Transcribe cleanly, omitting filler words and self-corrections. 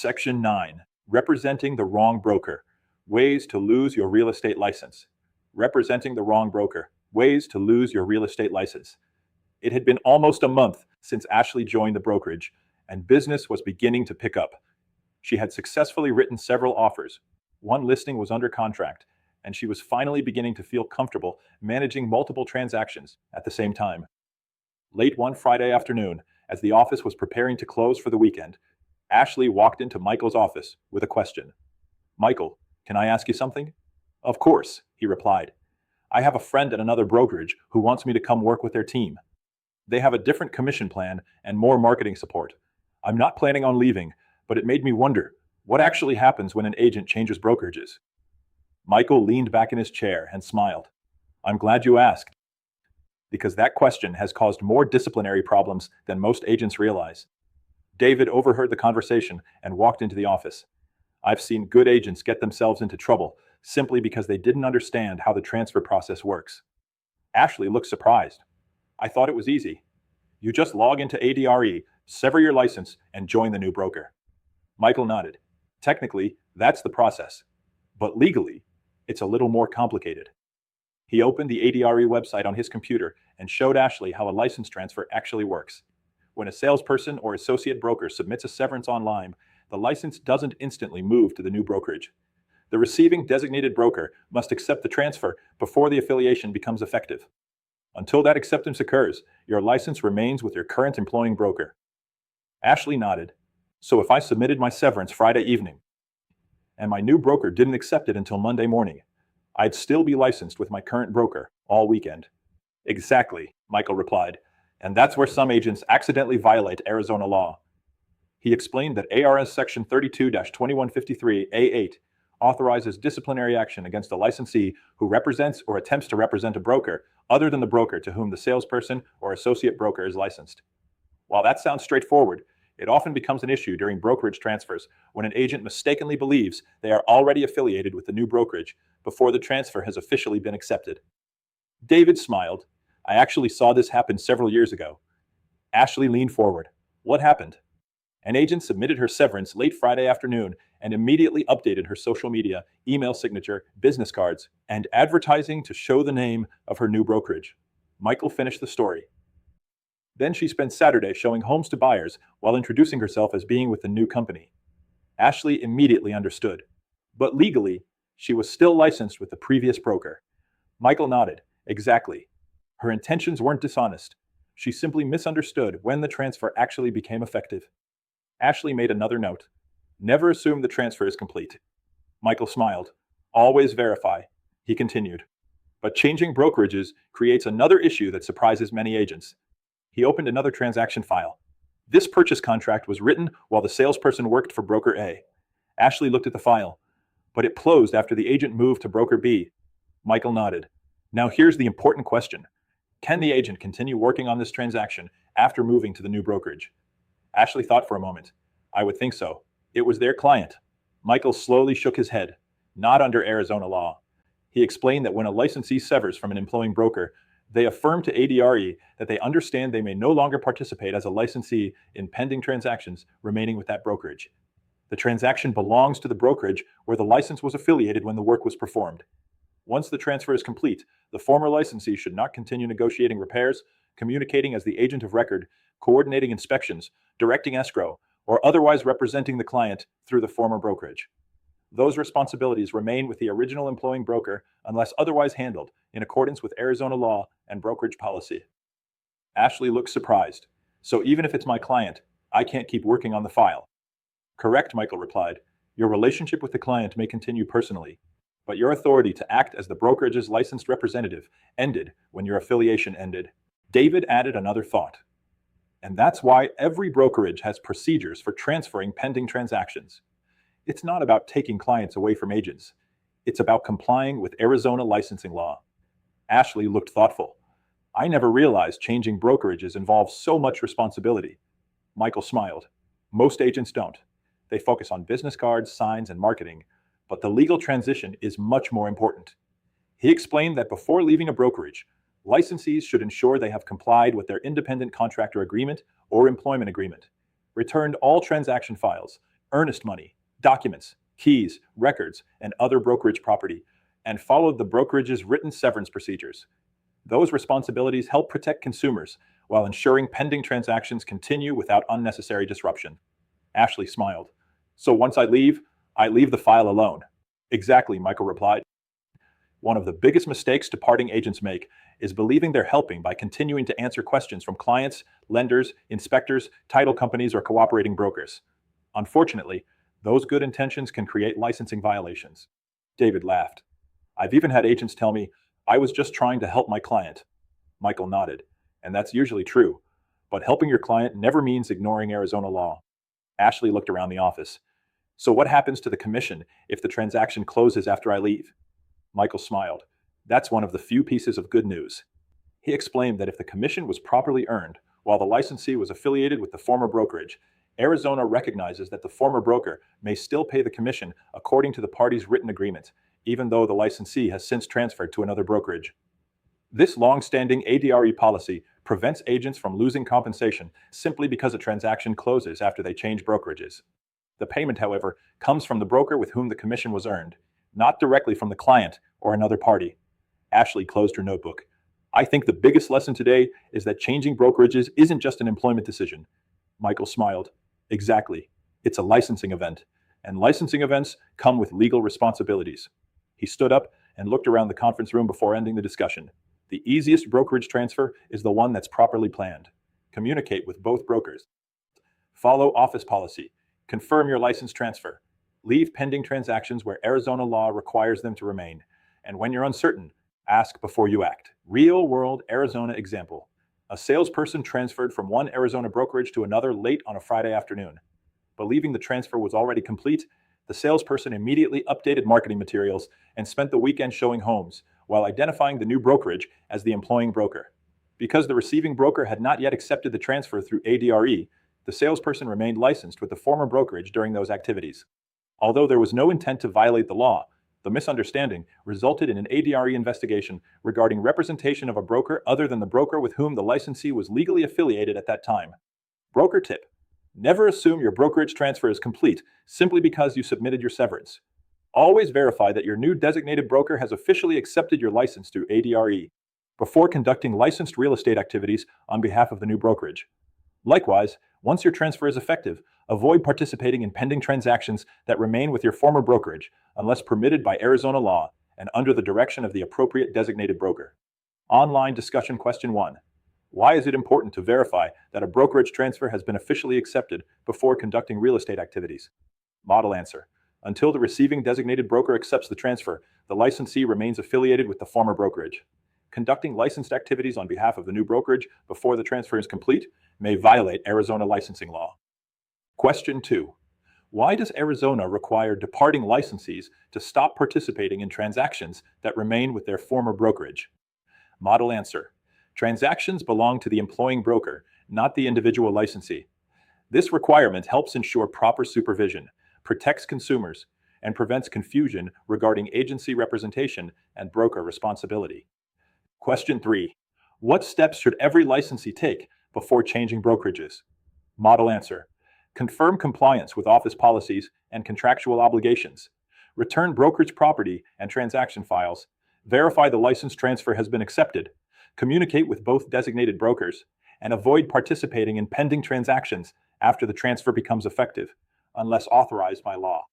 Section 9. Representing the wrong broker. Ways to lose your real estate license. Representing the wrong broker. Ways to lose your real estate license. It had been almost a month since Ashley joined the brokerage, and business was beginning to pick up. She had successfully written several offers. One listing was under contract, and she was finally beginning to feel comfortable managing multiple transactions at the same time. Late one Friday afternoon, as the office was preparing to close for the weekend, Ashley walked into Michael's office with a question. "Michael, can I ask you something?" "Of course," he replied. "I have a friend at another brokerage who wants me to come work with their team. They have a different commission plan and more marketing support. I'm not planning on leaving, but it made me wonder, what actually happens when an agent changes brokerages?" Michael leaned back in his chair and smiled. "I'm glad you asked, because that question has caused more disciplinary problems than most agents realize." David overheard the conversation and walked into the office. "I've seen good agents get themselves into trouble simply because they didn't understand how the transfer process works." Ashley looked surprised. "I thought it was easy. You just log into ADRE, sever your license, and join the new broker." Michael nodded. "Technically, that's the process. But legally, it's a little more complicated." He opened the ADRE website on his computer and showed Ashley how a license transfer actually works. When a salesperson or associate broker submits a severance online, the license doesn't instantly move to the new brokerage. The receiving designated broker must accept the transfer before the affiliation becomes effective. Until that acceptance occurs, your license remains with your current employing broker. Ashley nodded. "So if I submitted my severance Friday evening, and my new broker didn't accept it until Monday morning, I'd still be licensed with my current broker all weekend?" "Exactly," Michael replied. "And that's where some agents accidentally violate Arizona law." He explained that ARS Section 32-2153A8 authorizes disciplinary action against a licensee who represents or attempts to represent a broker other than the broker to whom the salesperson or associate broker is licensed. While that sounds straightforward, it often becomes an issue during brokerage transfers when an agent mistakenly believes they are already affiliated with the new brokerage before the transfer has officially been accepted. David smiled. "I actually saw this happen several years ago." Ashley leaned forward. "What happened?" An agent submitted her severance late Friday afternoon and immediately updated her social media, email signature, business cards, and advertising to show the name of her new brokerage. Michael finished the story. Then she spent Saturday showing homes to buyers while introducing herself as being with the new company. Ashley immediately understood. But legally, she was still licensed with the previous broker. Michael nodded. "Exactly. Her intentions weren't dishonest. She simply misunderstood when the transfer actually became effective." Ashley made another note. "Never assume the transfer is complete." Michael smiled. "Always verify," he continued. But changing brokerages creates another issue that surprises many agents. He opened another transaction file. This purchase contract was written while the salesperson worked for broker A. Ashley looked at the file, but it closed after the agent moved to broker B. Michael nodded. "Now here's the important question. Can the agent continue working on this transaction after moving to the new brokerage?" Ashley thought for a moment. "I would think so. It was their client." Michael slowly shook his head. "Not under Arizona law." He explained that when a licensee severs from an employing broker, they affirm to ADRE that they understand they may no longer participate as a licensee in pending transactions remaining with that brokerage. The transaction belongs to the brokerage where the license was affiliated when the work was performed. Once the transfer is complete, the former licensee should not continue negotiating repairs, communicating as the agent of record, coordinating inspections, directing escrow, or otherwise representing the client through the former brokerage. Those responsibilities remain with the original employing broker unless otherwise handled in accordance with Arizona law and brokerage policy. Ashley looked surprised. "So even if it's my client, I can't keep working on the file?" "Correct," Michael replied. "Your relationship with the client may continue personally, but your authority to act as the brokerage's licensed representative ended when your affiliation ended." David added another thought. "And that's why every brokerage has procedures for transferring pending transactions. It's not about taking clients away from agents. It's about complying with Arizona licensing law." Ashley looked thoughtful. "I never realized changing brokerages involves so much responsibility." Michael smiled. "Most agents don't. They focus on business cards, signs, and marketing, but the legal transition is much more important." He explained that before leaving a brokerage, licensees should ensure they have complied with their independent contractor agreement or employment agreement, returned all transaction files, earnest money, documents, keys, records, and other brokerage property, and followed the brokerage's written severance procedures. Those responsibilities help protect consumers while ensuring pending transactions continue without unnecessary disruption. Ashley smiled. So once I leave the file alone. Exactly, Michael replied. One of the biggest mistakes departing agents make is believing they're helping by continuing to answer questions from clients, lenders, inspectors, title companies, or cooperating brokers. Unfortunately, those good intentions can create licensing violations. David laughed. I've even had agents tell me, I was just trying to help my client. Michael nodded. And that's usually true. But helping your client never means ignoring Arizona law. Ashley looked around the office. So what happens to the commission if the transaction closes after I leave? Michael smiled. That's one of the few pieces of good news. He explained that if the commission was properly earned, while the licensee was affiliated with the former brokerage, Arizona recognizes that the former broker may still pay the commission according to the parties' written agreement, even though the licensee has since transferred to another brokerage. This long-standing ADRE policy prevents agents from losing compensation simply because a transaction closes after they change brokerages. The payment, however, comes from the broker with whom the commission was earned, not directly from the client or another party. Ashley closed her notebook. I think the biggest lesson today is that changing brokerages isn't just an employment decision. Michael smiled. Exactly. It's a licensing event, and licensing events come with legal responsibilities. He stood up and looked around the conference room before ending the discussion. The easiest brokerage transfer is the one that's properly planned. Communicate with both brokers. Follow office policy. Confirm your license transfer. Leave pending transactions where Arizona law requires them to remain. And when you're uncertain, ask before you act. Real-world Arizona example. A salesperson transferred from one Arizona brokerage to another late on a Friday afternoon. Believing the transfer was already complete, the salesperson immediately updated marketing materials and spent the weekend showing homes, while identifying the new brokerage as the employing broker. Because the receiving broker had not yet accepted the transfer through ADRE, the salesperson remained licensed with the former brokerage during those activities. Although there was no intent to violate the law, the misunderstanding resulted in an ADRE investigation regarding representation of a broker other than the broker with whom the licensee was legally affiliated at that time. Broker tip: never assume your brokerage transfer is complete simply because you submitted your severance. Always verify that your new designated broker has officially accepted your license through ADRE before conducting licensed real estate activities on behalf of the new brokerage. Likewise, once your transfer is effective, avoid participating in pending transactions that remain with your former brokerage unless permitted by Arizona law and under the direction of the appropriate designated broker. Online discussion question 1. Why is it important to verify that a brokerage transfer has been officially accepted before conducting real estate activities? Model answer. Until the receiving designated broker accepts the transfer, the licensee remains affiliated with the former brokerage. Conducting licensed activities on behalf of the new brokerage before the transfer is complete may violate Arizona licensing law. Question 2. Why does Arizona require departing licensees to stop participating in transactions that remain with their former brokerage? Model answer. Transactions belong to the employing broker, not the individual licensee. This requirement helps ensure proper supervision, protects consumers, and prevents confusion regarding agency representation and broker responsibility. Question 3. What steps should every licensee take before changing brokerages? Model answer. Confirm compliance with office policies and contractual obligations. Return brokerage property and transaction files. Verify the license transfer has been accepted. Communicate with both designated brokers, and avoid participating in pending transactions after the transfer becomes effective, unless authorized by law.